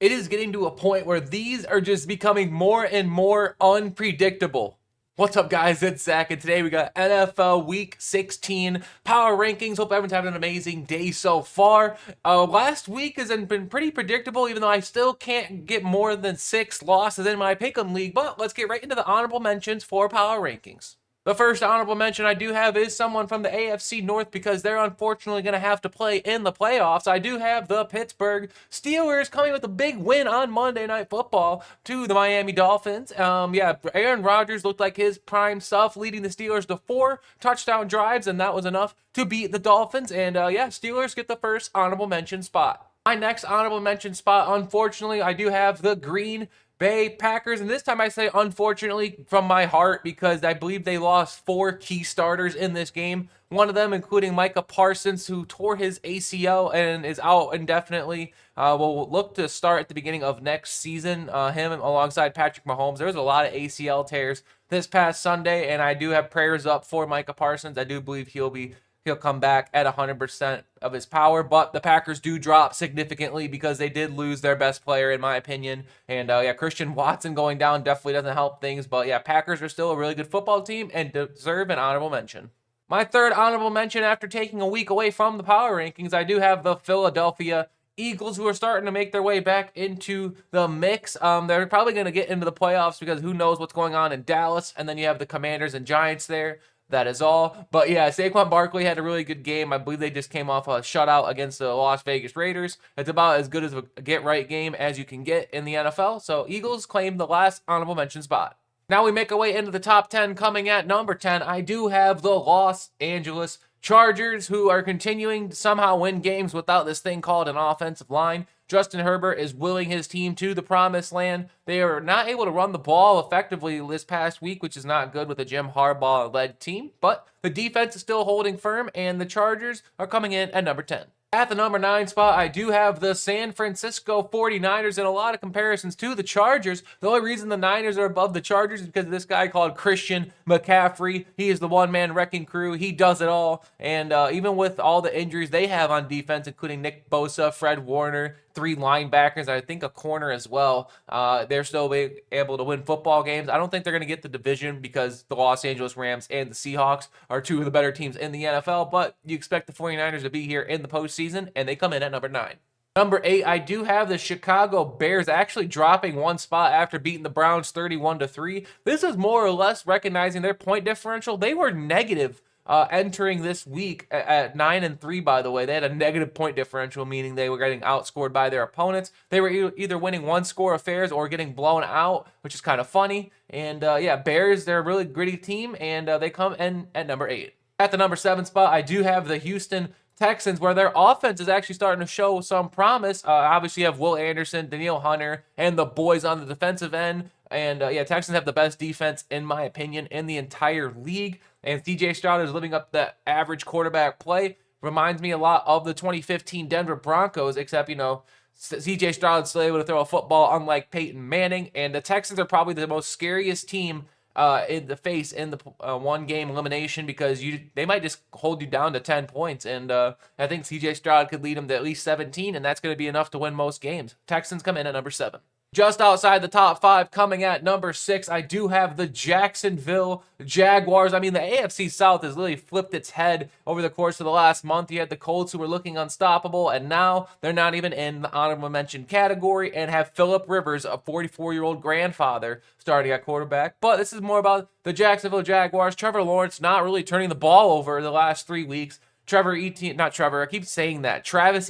it is getting to a point where these are just becoming more and more unpredictable. What's up, guys? It's Zach, and today we got NFL Week 16 power rankings. Hope everyone's having an amazing day so far. Last week has been pretty predictable, even though I still can't get more than 6 losses in my Pick'em League. But let's get right into the honorable mentions for power rankings. The first honorable mention I do have is someone from the AFC North because they're unfortunately going to have to play in the playoffs. I do have the Pittsburgh Steelers coming with a big win on Monday Night Football to the Miami Dolphins. Aaron Rodgers looked like his prime stuff, leading the Steelers to 4 touchdown drives, and that was enough to beat the Dolphins. And Steelers get the first honorable mention spot. My next honorable mention spot, unfortunately, I do have the Green Bay Packers, and this time I say unfortunately from my heart because I believe they lost 4 key starters in this game. One of them, including Micah Parsons, who tore his ACL and is out indefinitely, will look to start at the beginning of next season. Him alongside Patrick Mahomes. There was a lot of ACL tears this past Sunday, and I do have prayers up for Micah Parsons. I do believe he'll come back at 100% of his power, but the Packers do drop significantly because they did lose their best player, in my opinion. And Christian Watson going down definitely doesn't help things, but Packers are still a really good football team and deserve an honorable mention. My third honorable mention, after taking a week away from the power rankings, I do have the Philadelphia Eagles, who are starting to make their way back into the mix. They're probably going to get into the playoffs because who knows what's going on in Dallas, and then you have the Commanders and Giants there. That is all. But Saquon Barkley had a really good game. I believe they just came off a shutout against the Las Vegas Raiders. It's about as good as a get-right game as you can get in the NFL. So Eagles claim the last honorable mention spot. Now we make our way into the top 10. Coming at number 10, I do have the Los Angeles Chargers, who are continuing to somehow win games without this thing called an offensive line. Justin Herbert is willing his team to the promised land. They are not able to run the ball effectively this past week, which is not good with a Jim Harbaugh-led team. But the defense is still holding firm, and the Chargers are coming in at number 10. At the number 9 spot, I do have the San Francisco 49ers, and a lot of comparisons to the Chargers. The only reason the Niners are above the Chargers is because of this guy called Christian McCaffrey. He is the one-man wrecking crew. He does it all. And even with all the injuries they have on defense, including Nick Bosa, Fred Warner, 3 linebackers, I think a corner as well, they're still able to win football games. I don't think they're going to get the division because the Los Angeles Rams and the Seahawks are 2 of the better teams in the NFL, but you expect the 49ers to be here in the postseason, and they come in at number 9. Number 8, I do have the Chicago Bears actually dropping 1 spot after beating the Browns 31-3. This is more or less recognizing their point differential. They were negative entering this week at 9-3, by the way. They had a negative point differential, meaning they were getting outscored by their opponents. They were either winning 1-score affairs or getting blown out, which is kind of funny. And Bears, they're a really gritty team, and they come in at number 8. At the number 7 spot, I do have the Houston Texans, where their offense is actually starting to show some promise. Obviously, you have Will Anderson, Danielle Hunter, and the boys on the defensive end. And Texans have the best defense, in my opinion, in the entire league. And CJ Stroud is living up the average quarterback play. Reminds me a lot of the 2015 Denver Broncos, except, CJ Stroud's still able to throw a football, unlike Peyton Manning. And the Texans are probably the most scariest team in the face in the one-game elimination because they might just hold you down to 10 points. And I think CJ Stroud could lead them to at least 17, and that's going to be enough to win most games. Texans come in at number 7. Just outside the top 5, coming at number 6, I do have the Jacksonville Jaguars. I mean, the AFC South has really flipped its head over the course of the last month. You had the Colts, who were looking unstoppable, and now they're not even in the honorable mention category and have Phillip Rivers, a 44-year-old grandfather, starting at quarterback. But this is more about the Jacksonville Jaguars. Trevor Lawrence not really turning the ball over the last 3 weeks. Travis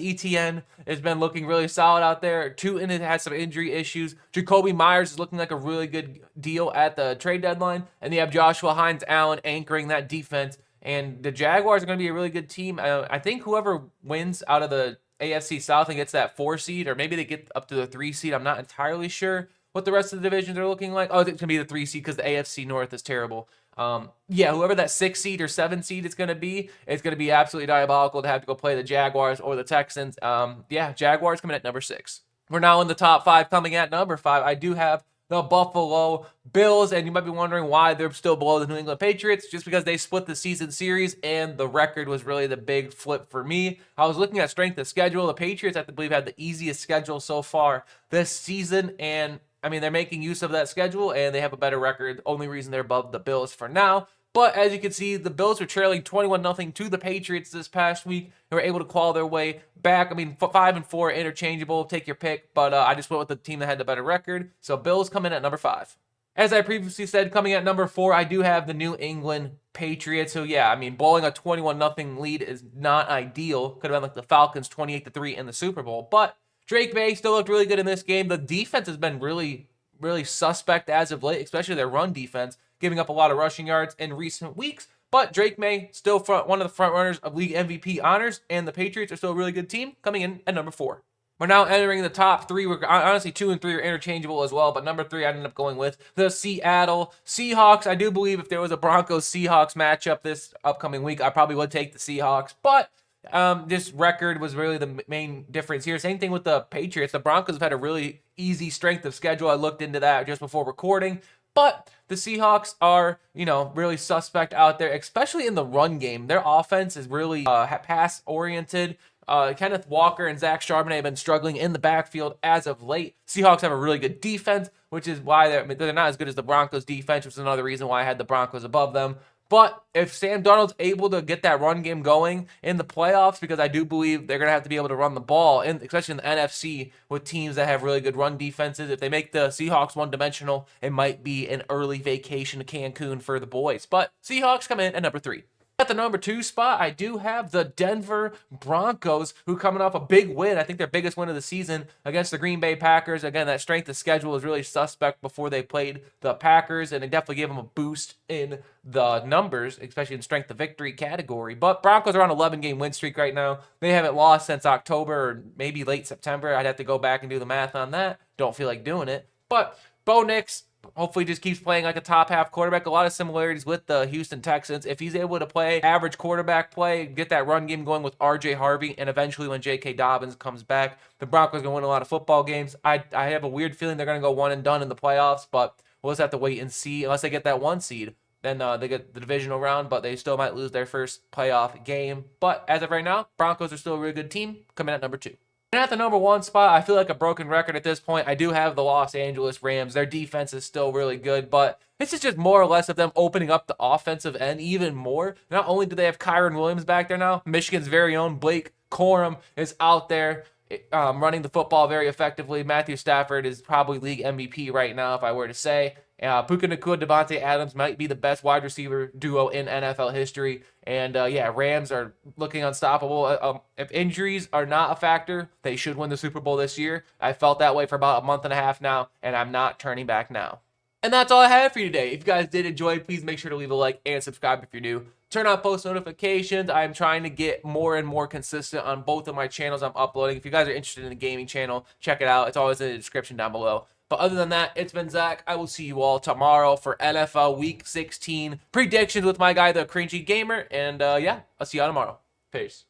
Etienne has been looking really solid out there. Tootin has some injury issues. Jacoby Myers is looking like a really good deal at the trade deadline. And you have Joshua Hines-Allen anchoring that defense. And the Jaguars are going to be a really good team. I think whoever wins out of the AFC South and gets that 4 seed, or maybe they get up to the 3 seed, I'm not entirely sure what the rest of the divisions are looking like. Oh, it's going to be the 3 seed because the AFC North is terrible. Whoever that 6 seed or 7 seed is going to be, it's going to be absolutely diabolical to have to go play the Jaguars or the Texans. Jaguars coming at number 6. We're now in the top 5. Coming at number 5, I do have the Buffalo Bills. And you might be wondering why they're still below the New England Patriots, just because they split the season series and the record was really the big flip for me. I was looking at strength of schedule. The Patriots, I believe, had the easiest schedule so far this season, and I mean, they're making use of that schedule and they have a better record. Only reason they're above the Bills for now. But as you can see, the Bills were trailing 21-0 to the Patriots this past week. They were able to claw their way back. I mean, 5 and 4 interchangeable. Take your pick. But I just went with the team that had the better record. So Bills come in at number 5. As I previously said, coming at number 4, I do have the New England Patriots. So yeah, I mean, blowing a 21-0 lead is not ideal. Could have been like the Falcons 28-3 in the Super Bowl. But Drake May still looked really good in this game. The defense has been really suspect as of late, especially their run defense, giving up a lot of rushing yards in recent weeks. But Drake May still one of the front runners of league MVP honors, and the Patriots are still a really good team, coming in at number 4. We're now entering the top 3. We're honestly 2 and 3 are interchangeable as well, but number 3 I ended up going with the Seattle Seahawks. I do believe if there was a Broncos-Seahawks matchup this upcoming week, I probably would take the Seahawks, but this record was really the main difference here. Same thing with the Patriots. The Broncos have had a really easy strength of schedule. I looked into that just before recording. But the Seahawks are, really suspect out there, especially in the run game. Their offense is really pass-oriented. Kenneth Walker and Zach Charbonnet have been struggling in the backfield as of late. Seahawks have a really good defense, which is why they're not as good as the Broncos defense, which is another reason why I had the Broncos above them. But if Sam Darnold's able to get that run game going in the playoffs, because I do believe they're going to have to be able to run the ball, especially in the NFC with teams that have really good run defenses. If they make the Seahawks one-dimensional, it might be an early vacation to Cancun for the boys. But Seahawks come in at number 3. At the number 2 spot, I do have the Denver Broncos, who coming off a big win. I think their biggest win of the season against the Green Bay Packers. Again, that strength of schedule was really suspect before they played the Packers, and it definitely gave them a boost in the numbers, especially in strength of victory category. But Broncos are on an 11-game win streak right now. They haven't lost since October or maybe late September. I'd have to go back and do the math on that. Don't feel like doing it. But Bo Nix hopefully just keeps playing like a top half quarterback. A lot of similarities with the Houston Texans. If he's able to play average quarterback play, get that run game going with RJ Harvey, and eventually when J.K. Dobbins comes back, the Broncos are going to win a lot of football games. I have a weird feeling they're going to go one and done in the playoffs, but we'll just have to wait and see. Unless they get that 1 seed, then they get the divisional round, but they still might lose their first playoff game. But as of right now, Broncos are still a really good team, coming at number 2. And at the number 1 spot, I feel like a broken record at this point. I do have the Los Angeles Rams. Their defense is still really good, but this is just more or less of them opening up the offensive end even more. Not only do they have Kyron Williams back there now, Michigan's very own Blake Corum is out there running the football very effectively. Matthew Stafford is probably league MVP right now, if I were to say. Puka Nacua, Devontae Adams might be the best wide receiver duo in NFL history. And Rams are looking unstoppable. If injuries are not a factor, they should win the Super Bowl this year. I felt that way for about a month and a half now, and I'm not turning back now. And that's all I have for you today. If you guys did enjoy, please make sure to leave a like and subscribe if you're new. Turn on post notifications. I'm trying to get more and more consistent on both of my channels I'm uploading. If you guys are interested in a gaming channel, check it out. It's always in the description down below. But other than that, it's been Zach. I will see you all tomorrow for NFL Week 16 predictions with my guy, the Cringy Gamer. And I'll see you all tomorrow. Peace.